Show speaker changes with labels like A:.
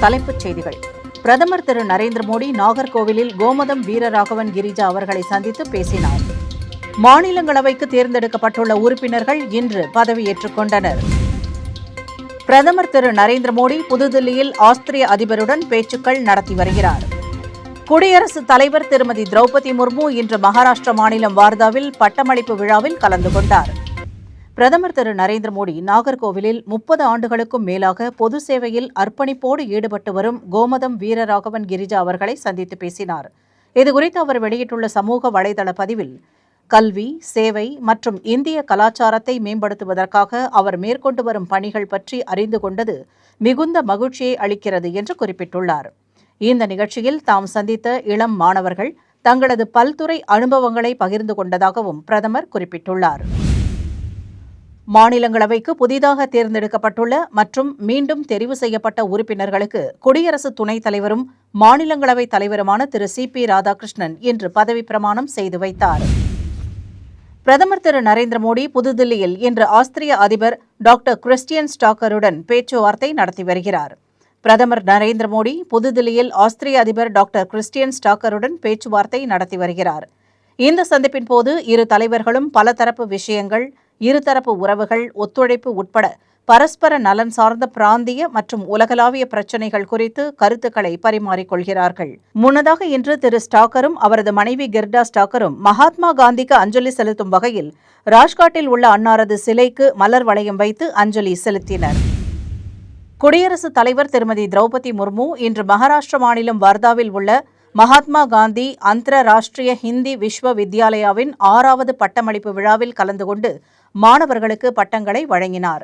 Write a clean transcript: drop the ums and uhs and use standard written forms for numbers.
A: தலைப்புச் செய்திகள். பிரதமர் திரு நரேந்திர மோடி நாகர்கோவிலில் கோமதம் வீரராகவன் கிரிஜா அவர்களை சந்தித்து பேசினார். மாநிலங்களவைக்கு தேர்ந்தெடுக்கப்பட்டுள்ள உறுப்பினர்கள் இன்று பதவியேற்றுக் கொண்டனர். பிரதமர் திரு நரேந்திர மோடி புதுதில்லியில் ஆஸ்திரிய அதிபருடன் பேச்சுக்கள் நடத்தி வருகிறார். குடியரசுத் தலைவர் திருமதி திரௌபதி முர்மு இன்று மகாராஷ்டிரா மாநிலம் வார்தாவில் பட்டமளிப்பு விழாவில் கலந்து கொண்டார். பிரதமர் திரு நரேந்திர மோடி நாகர்கோவிலில் 30 ஆண்டுகளுக்கும் மேலாக பொது சேவையில் அர்ப்பணிப்போடு ஈடுபட்டு வரும் கோமதம் வீரராகவன் கிரிஜா அவர்களை சந்தித்து பேசினார். இதுகுறித்து அவர் வெளியிட்டுள்ள சமூக வலைதள பதிவில், கல்வி, சேவை மற்றும் இந்திய கலாச்சாரத்தை மேம்படுத்துவதற்காக அவர் மேற்கொண்டு வரும் பணிகள் பற்றி அறிந்து கொண்டது மிகுந்த மகிழ்ச்சியை அளிக்கிறது என்று குறிப்பிட்டுள்ளார். இந்த நிகழ்ச்சியில் தாம் சந்தித்த இளம் மாணவர்கள் தங்களது பல்துறை அனுபவங்களை பகிர்ந்து கொண்டதாகவும் பிரதமர் குறிப்பிட்டுள்ளார். மாநிலங்களவைக்கு புதிதாக தேர்ந்தெடுக்கப்பட்டுள்ள மற்றும் மீண்டும் தெரிவு செய்யப்பட்ட உறுப்பினர்களுக்கு குடியரசு துணைத் தலைவரும் மாநிலங்களவைத் தலைவருமான திரு CP ராதாகிருஷ்ணன் இன்று பதவிப் பிரமாணம் செய்து வைத்தார். பிரதமர் திரு நரேந்திர மோடி புதுதில்லியில் இன்று ஆஸ்திரிய அதிபர் டாக்டர் கிறிஸ்டியன் ஸ்டாக்கருடன் பேச்சுவார்த்தை நடத்தி வருகிறார். பிரதமர் நரேந்திர மோடி புதுதில்லியில் ஆஸ்திரிய அதிபர் டாக்டர் கிறிஸ்டியன் ஸ்டாக்கருடன் பேச்சுவார்த்தை நடத்தி வருகிறார். இந்த சந்திப்பின் போது இரு தலைவர்களும் பலதரப்பு விஷயங்கள், இருதரப்பு உறவுகள், ஒத்துழைப்பு உட்பட பரஸ்பர நலன் சார்ந்த பிராந்திய மற்றும் உலகளாவிய பிரச்சினைகள் குறித்து கருத்துக்களை பரிமாறிக்கொள்கிறார்கள். முன்னதாக இன்று திரு ஸ்டாக்கரும் அவரது மனைவி கெர்டா ஸ்டாக்கரும் மகாத்மா காந்திக்கு அஞ்சலி செலுத்தும் வகையில் ராஜ்காட்டில் உள்ள அன்னாரது சிலைக்கு மலர் வளையம் வைத்து அஞ்சலி செலுத்தினர். குடியரசுத் தலைவர் திருமதி திரௌபதி முர்மு இன்று மகாராஷ்டிரா மாநிலம் வார்தாவில் உள்ள மகாத்மா காந்தி அந்தரராஷ்டிரிய ஹிந்தி விஸ்வ வித்யாலயாவின் 6வது பட்டமளிப்பு விழாவில் கலந்து கொண்டு மாணவர்களுக்கு பட்டங்களை வழங்கினார்.